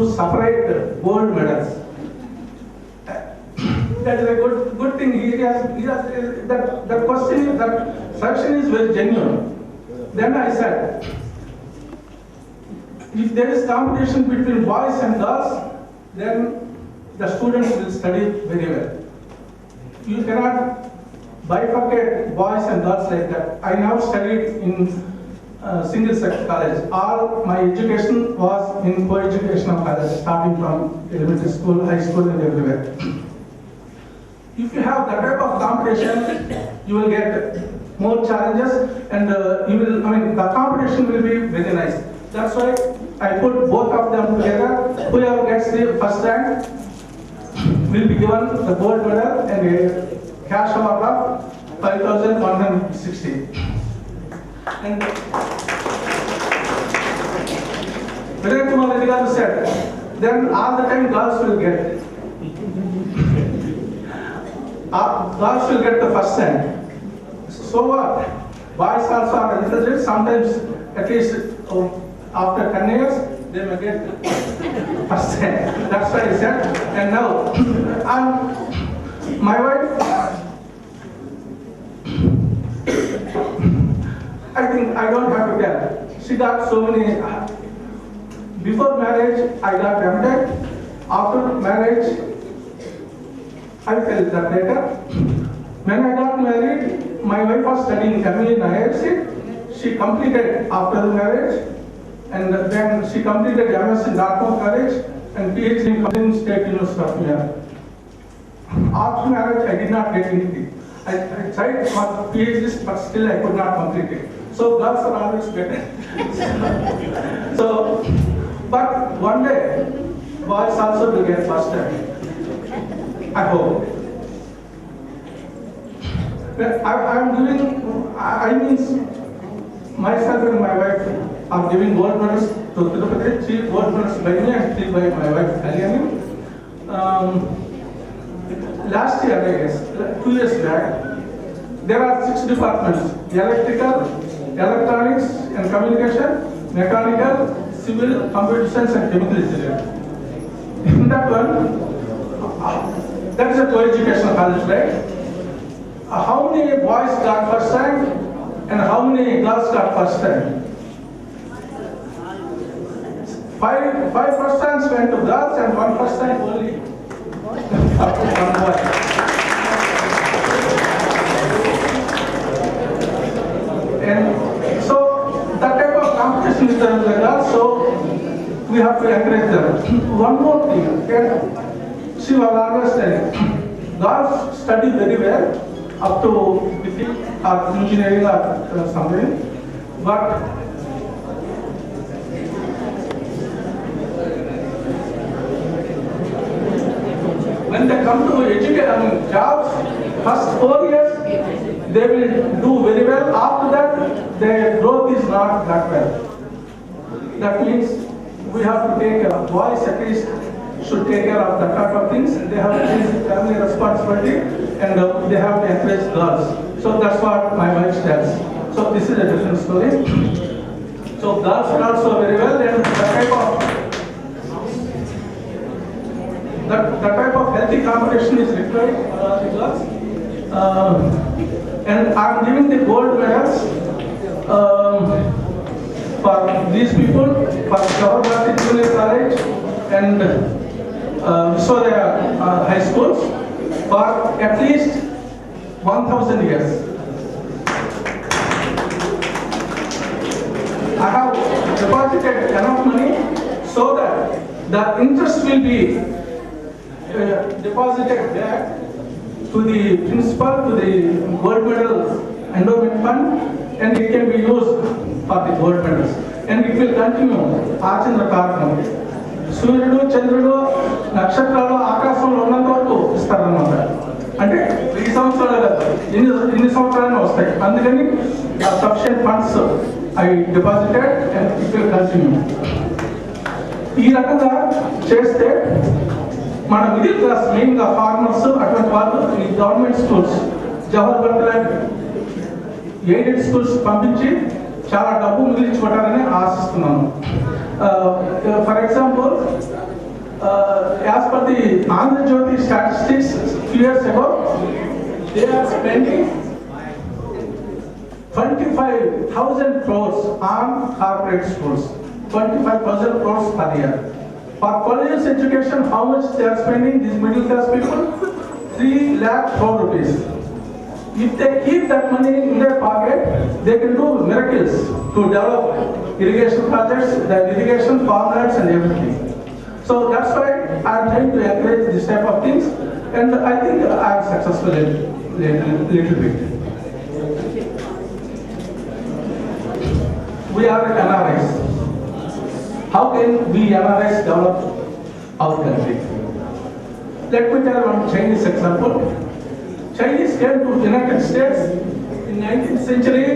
separate gold medals. That is a good thing. That question, that suggestion is very genuine. Then I said, if there is competition between boys and girls, then the students will study very well. You cannot bifurcate boys and girls like that. I now studied in single sex college. All my education was in co-educational college, starting from elementary school, high school, and everywhere. If you have that type of competition, you will get more challenges, and the competition will be very nice. That's why I put both of them together. Whoever gets the first rank will be given the gold medal and a cash award of 5,160. And Vinay Kumar Reddy garu said, then all the time girls will get. Girls will get the first rank. So what? Boys also are interested. Sometimes, at least after 10 years, they may get first rank. That's what I said. And now, my wife, I think I don't have to tell. She got so many. Before marriage, I got MTech. After marriage, I felt that later. When I got married, my wife was studying ME in IFC. She completed after the marriage, and then she completed MS in Dartmouth College and PhD in Columbia State University of New York. After marriage, I did not get anything. I tried for PhDs, but still I could not complete it. So girls are always better. But one day, boys also will get first rank. I hope. I mean, myself and my wife are giving gold medals to Tirupati, 3 gold medals by me and 3 by my wife, Kalyani. Last year, I guess, 2 years back, there are 6 departments: electrical, electronics and communication, mechanical, civil, computer science and chemical engineering. In that one, that is a co-educational college, right? How many boys got first rank and how many girls got first rank? 5 first ranks went to girls and 1 first rank only up to 1 boy. And so that type of competition is there with the girls, so we have to encourage them. One more thing, okay? She was always telling, girls study very well up to physics or engineering or something, but when they come to education, jobs, first 4 years, they will do very well. After that, their growth is not that well. That means we have to take care of boys, at least should take care of that type of things. They have this family responsibility and they have to encourage girls. So that's what my wife tells. So this is a different story. So girls are also very well, and that type of healthy competition is required for the girls. And I'm giving the gold medals for these people, for Jawaharlal Junior College and Viswadaya High Schools, for at least 1,000 years. I have deposited enough money so that the interest will be deposited back to the principal, to the gold medal endowment fund, and it can be used for the gold medals. And it will continue. Achandra Karnam. సూర్యుడు చంద్రుడు నక్షత్రాలు ఆకాశంలో ఉన్నంత వరకు ఇస్తారన్నమాట. అంటే ఈ సంవత్సరాలు కదా, ఇన్ని సంవత్సరాలు వస్తాయి. అందుకని sufficient funds I deposited and it will continue. ఈ రకంగా చేస్తే మన మిడిల్ క్లాస్, మెయిన్గా ఫార్మర్స్, అటువంటి వాళ్ళు ఈ గవర్నమెంట్ స్కూల్స్, జవహర్ లాంటి ఎయిడెడ్ స్కూల్స్ పంపించి చాలా డబ్బు మిగిలించుకుంటారని ఆశిస్తున్నాను. For example, the Andhra Jyoti statistics few years ago, they are spending 25,000 crores on corporate schools. 25,000 crores per year. For colleges education, how much they are spending, these middle class people? 3 lakh crore rupees. If they keep that money in their pocket, they can do miracles to develop irrigation projects, the irrigation farmlands and everything. So that's why I am trying to encourage this type of things, and I think I am successful in little bit. We are NRIs. How can we NRIs develop our country? Let me tell one Chinese example. Chinese came to United States in 19th century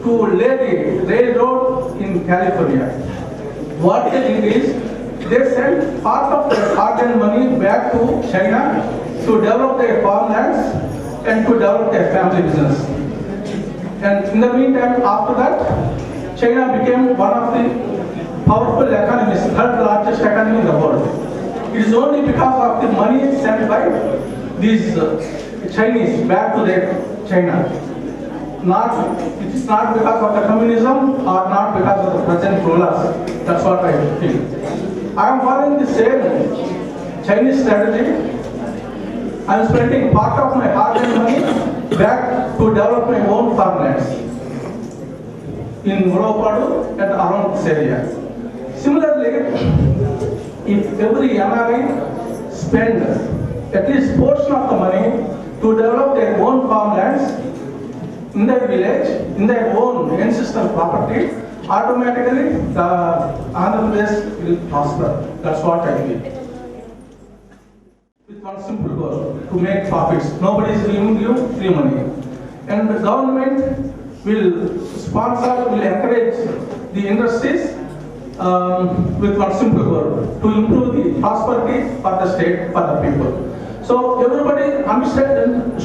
to lay the railroad in California. What they did is, they sent part of their hard-earned money back to China to develop their farmlands and to develop their family business. And in the meantime, after that, China became one of the powerful economies, third largest economy in the world. It is only because of the money sent by these Chinese back to their China. It is not because of the communism or not because of the present rulers. That's what I feel. I am following the same Chinese strategy. I am spending part of my hard-earned money back to develop my own farmlands in Uravapadu and around this area. Similarly, if every NRI spend at least portion of the money to develop their own farmlands in their village, in their own ancestral property, automatically the Andhra Pradesh will prosper. That's what I feel. With one simple goal, to make profits. Nobody is giving you free money. And the government will sponsor, will encourage the industries with one simple goal, to improve the prosperity for the state, for the people. So everybody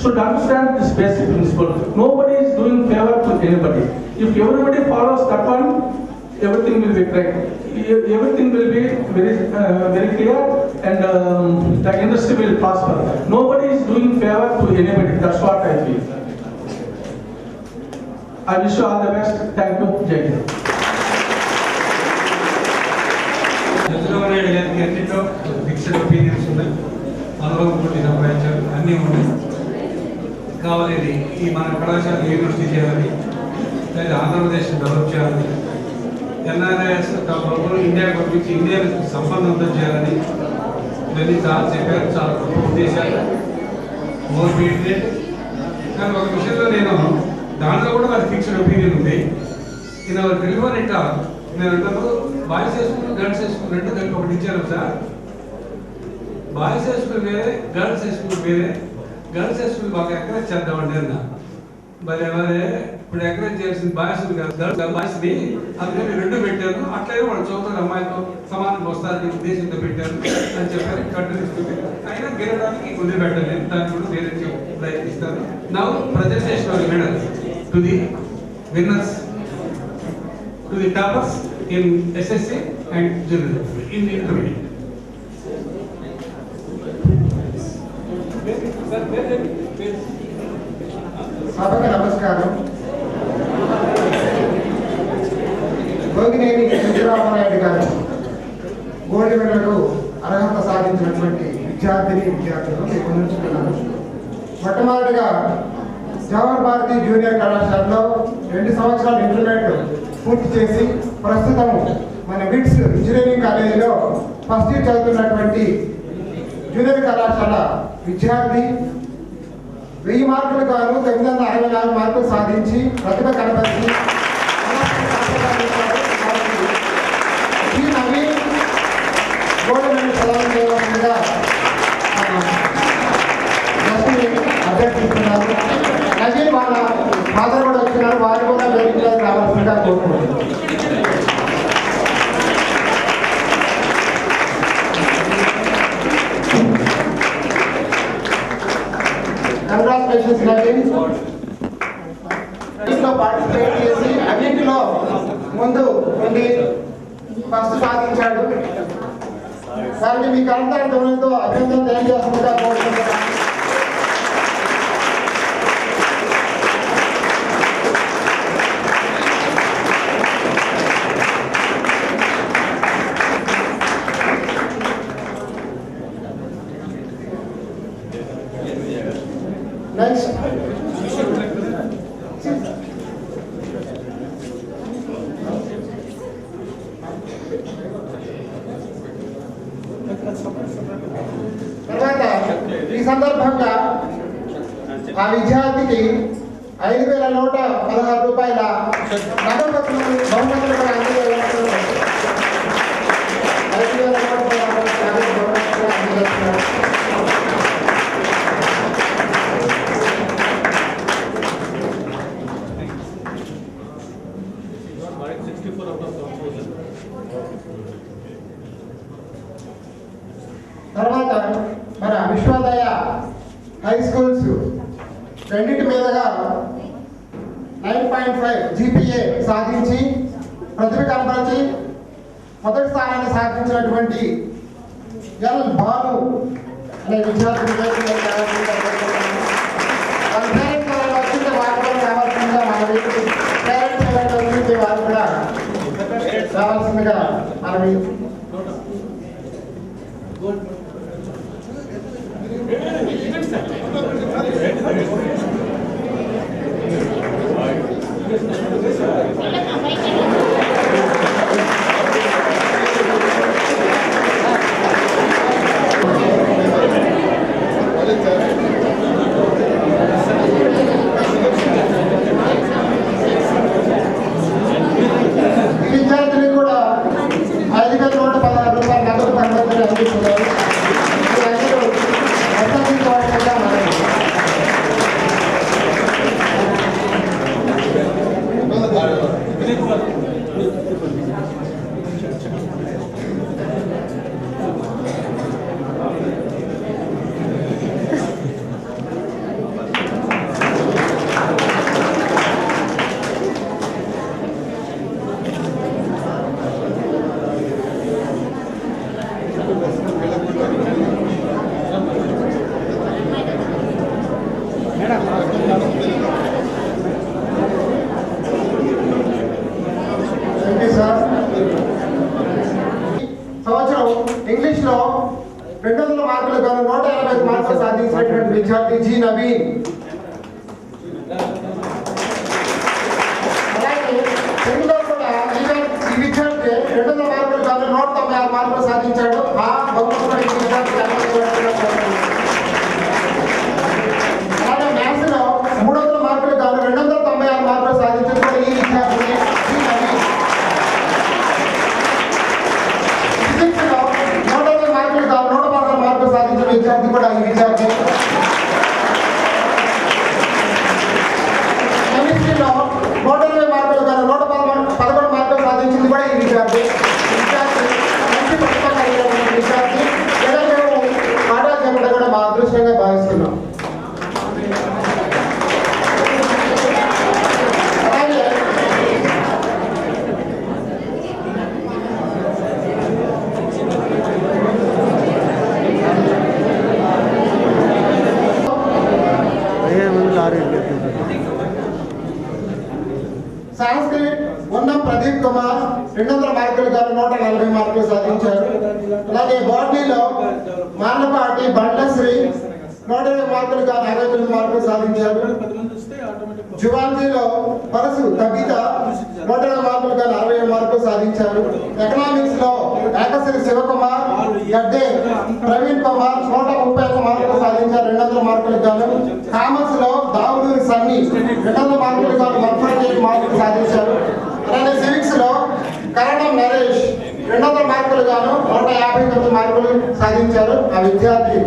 should understand this basic principle. Nobody is doing favor to anybody. If everybody follows that one, everything will be correct. Everything will be very clear, and the industry will prosper. Nobody is doing favor to anybody. That's what I feel. I wish you all the best. Thank you. Jai Hind. అన్నింటిలో fixed opinions ఉన్నాయి, అనుభవం కూడా సంపాదించారు, అన్నీ ఉన్నాయి. కావాలి ఈ మన కళాశాల యూనివర్సిటీ చేయాలి, లేదా ఆంధ్రప్రదేశ్ డెవలప్ చేయాలి, ఎన్ఆర్ఐఎస్ ఇండియాకి పంపించి ఇండియాకి సంబంధం చేయాలని ఇవన్నీ చాలా చెప్పారు. చాలా గొప్ప ఉద్దేశాలు, మోటివేటెడ్. కానీ ఒక విషయంలో నేను దాంట్లో కూడా నాకు ఫిక్స్డ్ ఒపీనియన్ ఉంది. నేను డెలివరీ ఇట్లా నేను అంటాను, బాయ్స్ వేసుకుని గర్ల్స్ వేసుకుని రెండు కలిపి ఒకటి ఇచ్చాను సార్. బాయ్స్ వేసుకుని వేరే, గర్ల్స్ వేసుకుని వేరే. గర్ల్స్ వేసుకుని బాగా ఎంకరేజ్ చేద్దామండి అన్న. మరి ఎవరే ఇప్పుడు ఎంకరేజ్ చేయాల్సింది బాయ్స్ కాదు, బాయ్స్ని. అందుకని రెండు పెట్టాను. అట్లనే వాళ్ళు చదువుతారు, అమ్మాయితో సమానంగా వస్తారని ఉద్దేశంతో పెట్టాను అని చెప్పారు. కంటిన్యూస్తుంది అయినా గెలవడానికి ముందు పెట్టలేదు, దాన్ని కూడా వేరే ప్రయత్నిస్తాను. Now presentation of medal to the winners, to the toppers in SSC and general in the intermediate. సభకు నమస్కారం. భోగినేని చంద్రబాబు గారు గోల్డ్ మెడల్కు అర్హత సాధించినటువంటి విద్యార్థులు మీకు అందించుకున్నాను. మొట్టమొదటిగా జవహర్ భారతి జూనియర్ కళాశాలలో 2 సంవత్సరాలు ఇంటర్మీడియట్ పూర్తి చేసి ప్రస్తుతం మన విట్స్ ఇంజనీరింగ్ కాలేజీలో ఫస్ట్ ఇయర్ చదువుతున్నటువంటి జూనియర్ కళాశాల విద్యార్థి 1000 మార్కులు గాను 964 మార్కులు సాధించి ప్రతిభ కనబరిచి గోల్డ్ మెడల్ ప్రదానం చేయవలసిందిగా అభ్యర్థిస్తున్నారు. నజీర్ వాళ్ళ ఫాదర్ కూడా వచ్చినారు, వారు కూడా వేదికలో రావాల్సిందిగా కోరుకుంటున్నారు. కంగ్రాచులేషన్స్ నజీర్. పార్టిసిపేట్ చేసి అన్నింటిలో ముందు ఉండి ఫస్ట్ సాధించాడు. వారిని మీ కర్తవ్య ధ్వనితో అభినందన తెలియజేస్తుందిగా కోరుకుంటున్నాను. నెక్స్ట్ తర్వాత ఈ సందర్భంగా ఆ విద్యార్థికి 5,116 రూపాయల నగదు బహుమతులు కూడా అందజేస్తున్నారు. 5,116 బహుమతులు అందజేస్తున్నారు. తర్వాత మన విశ్వోదయ హై స్కూల్స్ రెండింటి మీదుగా 9.5 GPA సాధించి ప్రతిభ కనపరిచి మొదటి స్థానాన్ని సాధించినటువంటి ఎల్ భాను అనే విద్యార్థి వారు రావాల్సిందిగా మనవి పేరెంట్స్ వారు కూడా రావాల్సిందిగా మనవి. విద్యార్థులు కూడా 5,116 రూపాయల నగదు బహుమతులు అందిస్తున్నారు. సంవత్సరం ఇంగ్లీష్ లో 200 మార్కులు గాను 185 మార్కులు సాధించినటువంటి విద్యార్థి జి నవీన్. అలాగే తెలుగులో కూడా ఈ విద్యార్థి 200 మార్కులు గాను 196 మార్కులు సాధించాడు. ఆ బహుమతి విద్యార్థి అలాగే మ్యాథ్స్ లో 300 మార్కులు గాను 296 మార్కులు సాధించాడు ఈ విద్యార్థి జి నవీన్. సాధించిన విద్యార్థి కూడా ఈ విద్యార్థి. కెమిస్ట్రీలో 120 మార్కులు గాను 111 మార్కులు సాధించింది కూడా ఈ విద్యార్థి. మంచి ప్రతిభ కలిగిన విద్యార్థి. ఏదైనా మేము పాఠాలు చెప్పడం కూడా మా అదృష్టంగా భావిస్తున్నాం. సంస్కృత్ ఉన్నం ప్రదీప్ కుమార్ 200 మార్కులు గాను 140 మార్కులు సాధించారు. అలాగే బాటనీలో మార్లపాటి బండశ్రీ 120 మార్కులు గాను 59 మార్కులు సాధించారు. జువాలజీలో పరసు తగ్గిత 120 మార్కులు గాను 67 మార్కులు సాధించారు. ఎకనామిక్స్ లో ఏకశ్రీ శివకుమార్ గడ్డే ప్రవీణ్ కుమార్ 131 మార్కులు సాధించారు 200 మార్కులు గాను. కామర్స్ లో దావులూరి సన్ని 200 మార్కులు గాను 148 మార్కులు సాధించారు. అలాగే సివిక్స్ లో కరణం నరేష్ 200 మార్కులు గాను 159 మార్కులు సాధించారు. ఆ విద్యార్థి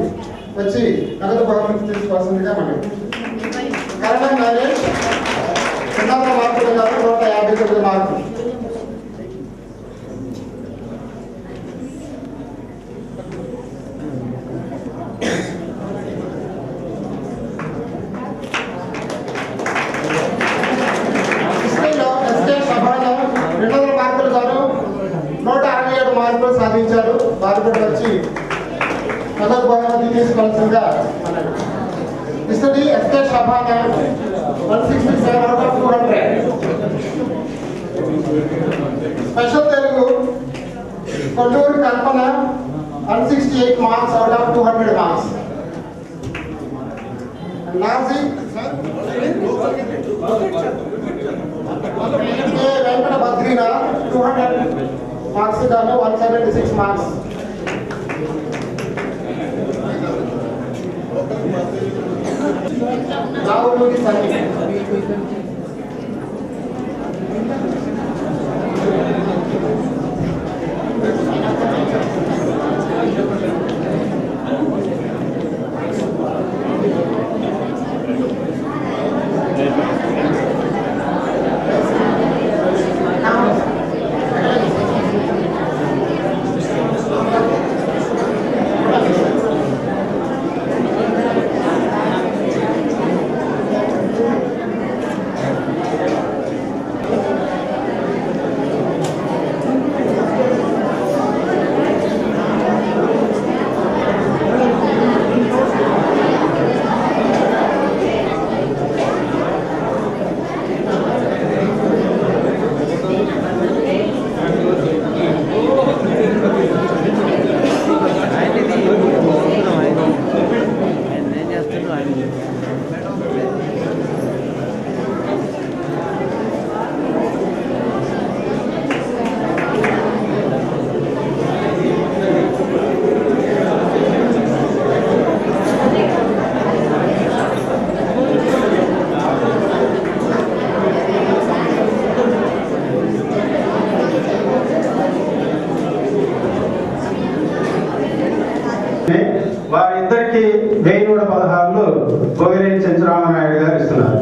వచ్చి నగదు బహుమతి తీసుకోవాల్సిందిగా మనం. కరణం నరేష్ 200 మార్కులు గాను 159 మార్కులు. మార్కులు గాను 167 మార్కులు సాధించారు. వారు కూడా వచ్చి మొదటి బహుమతి తీసుకోవాల్సిందిగా ఇస్తడి S K Shabana 167 out of 200. Special Telugu Kolluru Kalpana 168 marks out of 200 marks. Naji Venkata బద్రీనా 200 మార్క్స్ గాను 176 మార్క్స్. రావులూరి సన్నీ వారిద్దరికి 1116 గోగిరేని చంద్రరామనాయుడు గారు ఇస్తున్నారు.